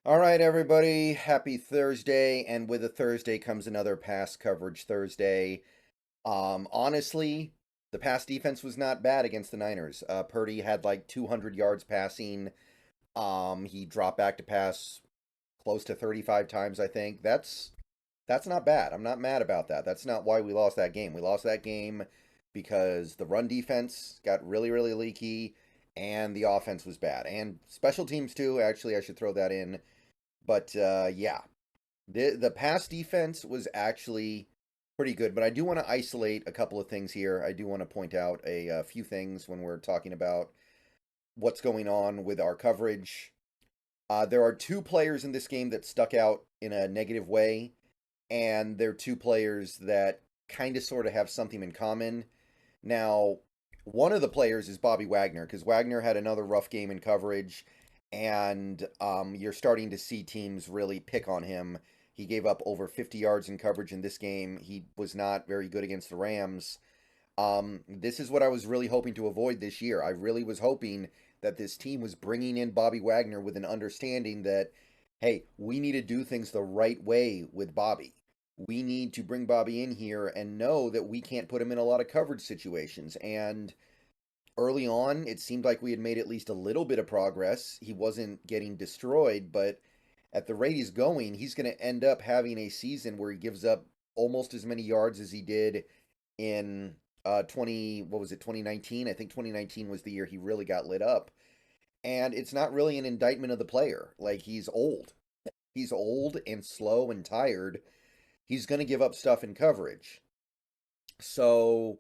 All right, everybody. Happy Thursday, and with a Thursday comes another pass coverage Thursday. Honestly, the pass defense was not bad against the Niners. Purdy had like 200 yards passing. He dropped back to pass close to 35 times, I think. That's not bad. I'm not mad about that. That's not why we lost that game. We lost that game because the run defense got really, really leaky, and the offense was bad, and special teams too. Actually, I should throw that in. But yeah, the pass defense was actually pretty good. But I do want to isolate a couple of things here. I do want to point out a few things when we're talking about what's going on with our coverage. There are two players in this game that stuck out in a negative way, and they're two players that kind of sort of have something in common. Now, one of the players is Bobby Wagner, because Wagner had another rough game in coverage, and you're starting to see teams really pick on him. He gave up over 50 yards in coverage in this game. He was not very good against the Rams. This is what I was really hoping to avoid this year. I really was hoping that this team was bringing in Bobby Wagner with an understanding that, hey, we need to do things the right way with Bobby. We need to bring Bobby in here and know that we can't put him in a lot of coverage situations. And early on, it seemed like we had made at least a little bit of progress. He wasn't getting destroyed, but at the rate he's going, he's going to end up having a season where he gives up almost as many yards as he did in 2019. I think 2019 was the year he really got lit up. And it's not really an indictment of the player. Like, he's old. He's old and slow and tired. He's going to give up stuff in coverage. So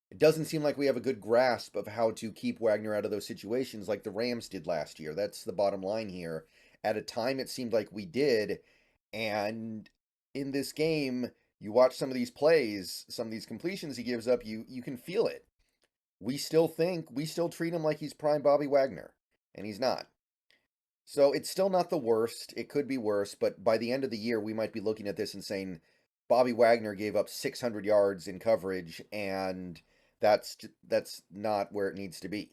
it doesn't seem like we have a good grasp of how to keep Wagner out of those situations like the Rams did last year. That's the bottom line here. At a time, it seemed like we did. And in this game, you watch some of these plays, some of these completions he gives up, you can feel it. We still treat him like he's prime Bobby Wagner, and he's not. So it's still not the worst. It could be worse, but by the end of the year, we might be looking at this and saying Bobby Wagner gave up 600 yards in coverage, and that's not where it needs to be.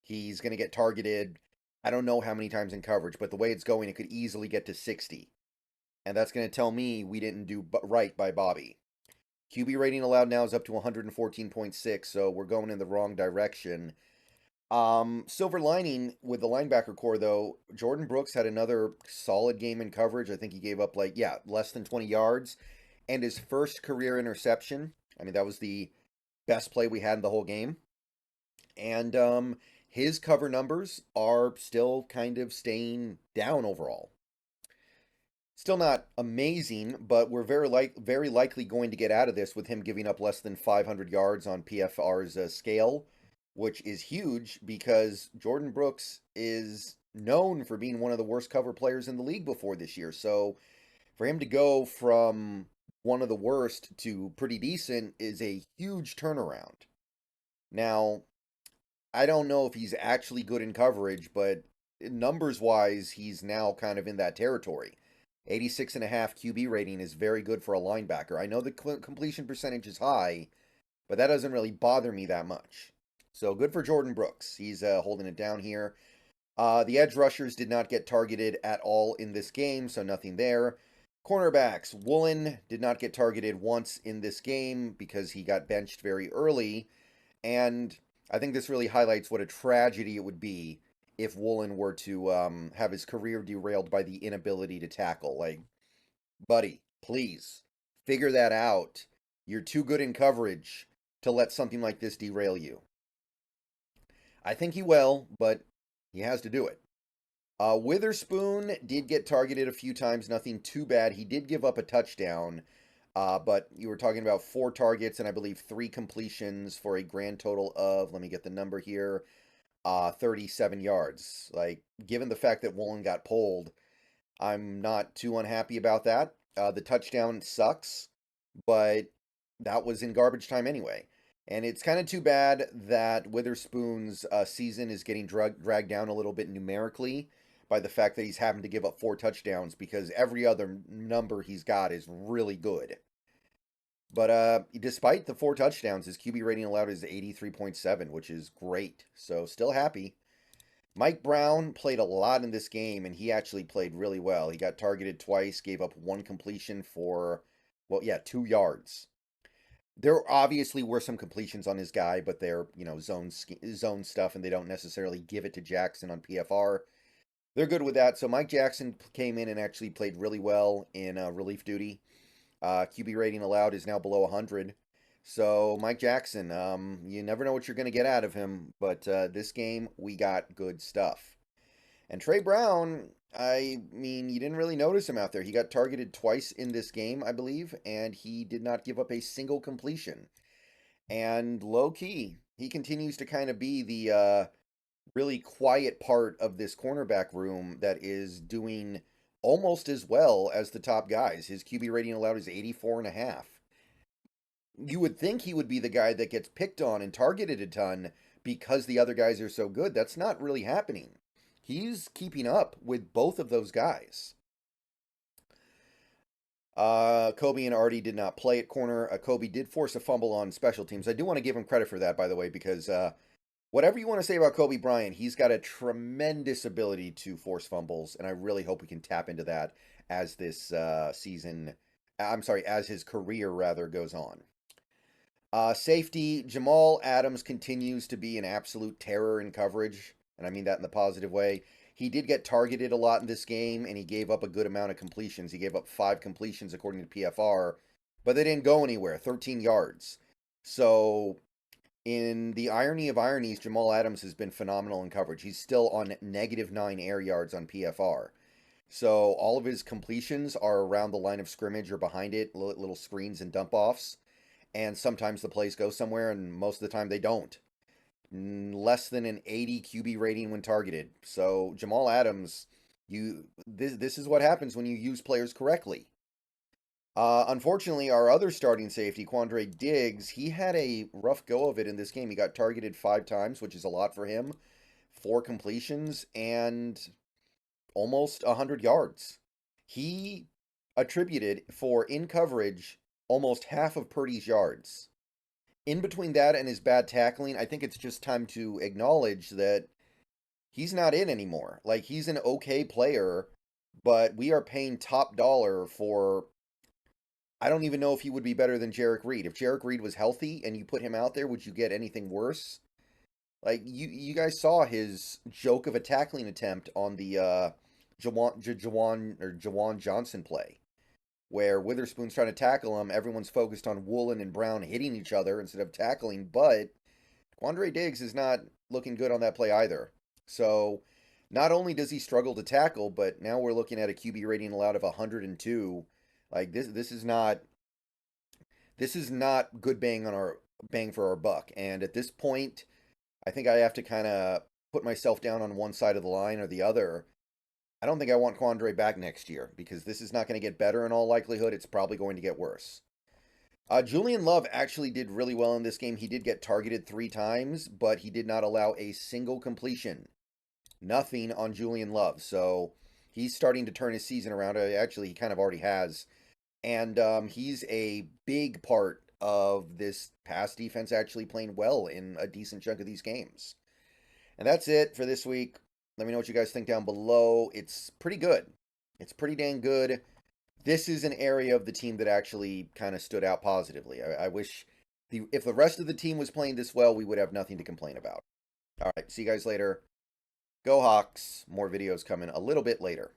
He's going to get targeted. I don't know how many times in coverage, but the way it's going, it could easily get to 60, and that's going to tell me we didn't do right by Bobby. QB rating allowed now is up to 114.6, so we're going in the wrong direction. Silver lining with the linebacker core, though, Jordan Brooks had another solid game in coverage. I think he gave up, like, yeah, less than 20 yards. And his first career interception. I mean, that was the best play we had in the whole game. And his cover numbers are still kind of staying down overall. Still not amazing, but we're very likely going to get out of this with him giving up less than 500 yards on PFR's scale, which is huge because Jordan Brooks is known for being one of the worst cover players in the league before this year. So for him to go from one of the worst to pretty decent is a huge turnaround. Now, I don't know if he's actually good in coverage, but numbers wise, he's now kind of in that territory. 86.5 QB rating is very good for a linebacker. I know the completion percentage is high, but that doesn't really bother me that much. So good for Jordan Brooks. He's holding it down here. The edge rushers did not get targeted at all in this game, so nothing there. Cornerbacks. Woolen did not get targeted once in this game because he got benched very early. And I think this really highlights what a tragedy it would be if Woolen were to have his career derailed by the inability to tackle. Like, buddy, please figure that out. You're too good in coverage to let something like this derail you. I think he will, but he has to do it. Witherspoon did get targeted a few times, nothing too bad. He did give up a touchdown, but you were talking about 4 targets and I believe 3 completions for a grand total of, let me get the number here, 37 yards. Like, given the fact that Woolen got pulled, I'm not too unhappy about that. The touchdown sucks, but that was in garbage time anyway. And it's kind of too bad that Witherspoon's season is getting dragged down a little bit numerically by the fact that he's having to give up 4 touchdowns because every other number he's got is really good. But despite the 4 touchdowns, his QB rating allowed is 83.7, which is great. So still happy. Mike Brown played a lot in this game, and he actually played really well. He got targeted twice, gave up one completion for, well, yeah, 2 yards. There obviously were some completions on his guy, but they're, zone stuff, and they don't necessarily give it to Jackson on PFR. They're good with that. So Mike Jackson came in and actually played really well in relief duty. QB rating allowed is now below 100. So Mike Jackson, you never know what you're going to get out of him, but this game we got good stuff. And Trey Brown, I mean, you didn't really notice him out there. He got targeted twice in this game, I believe, and he did not give up a single completion. And low key, he continues to kind of be the really quiet part of this cornerback room that is doing almost as well as the top guys. His QB rating allowed is 84.5. You would think he would be the guy that gets picked on and targeted a ton because the other guys are so good. That's not really happening. He's keeping up with both of those guys. Kobe and Artie did not play at corner. Kobe did force a fumble on special teams. I do want to give him credit for that, by the way, because whatever you want to say about Kobe Bryant, he's got a tremendous ability to force fumbles, and I really hope we can tap into that as this as his career rather goes on. Safety, Jamal Adams continues to be an absolute terror in coverage, and I mean that in the positive way. He did get targeted a lot in this game, and he gave up a good amount of completions. He gave up 5 completions according to PFR, but they didn't go anywhere, 13 yards. So, in the irony of ironies, Jamal Adams has been phenomenal in coverage. He's still on -9 air yards on PFR. So, all of his completions are around the line of scrimmage or behind it, little screens and dump-offs. And sometimes the plays go somewhere, and most of the time they don't. Less than an 80 QB rating when targeted. So Jamal Adams, this is what happens when you use players correctly. Unfortunately, our other starting safety, Wagner Diggs, he had a rough go of it in this game. He got targeted 5 times, which is a lot for him. 4 completions and almost 100 yards. He attributed for in coverage almost half of Purdy's yards. In between that and his bad tackling, I think it's just time to acknowledge that he's not in anymore. Like, he's an okay player, but we are paying top dollar for. I don't even know if he would be better than Jarek Reed. If Jarek Reed was healthy and you put him out there, would you get anything worse? Like, you guys saw his joke of a tackling attempt on the Jawan Johnson play, where Witherspoon's trying to tackle him. Everyone's focused on Woolen and Brown hitting each other instead of tackling, but Wagner Diggs is not looking good on that play either. So not only does he struggle to tackle, but now we're looking at a QB rating allowed of 102. Like, this is not good bang for our buck. And at this point, I think I have to kind of put myself down on one side of the line or the other. I don't think I want Wagner back next year because this is not going to get better in all likelihood. It's probably going to get worse. Julian Love actually did really well in this game. He did get targeted 3 times, but he did not allow a single completion. Nothing on Julian Love. So he's starting to turn his season around. Actually, he kind of already has. And he's a big part of this pass defense actually playing well in a decent chunk of these games. And that's it for this week. Let me know what you guys think down below. It's pretty good. It's pretty dang good. This is an area of the team that actually kind of stood out positively. I wish if the rest of the team was playing this well, we would have nothing to complain about. All right, see you guys later. Go Hawks. More videos coming a little bit later.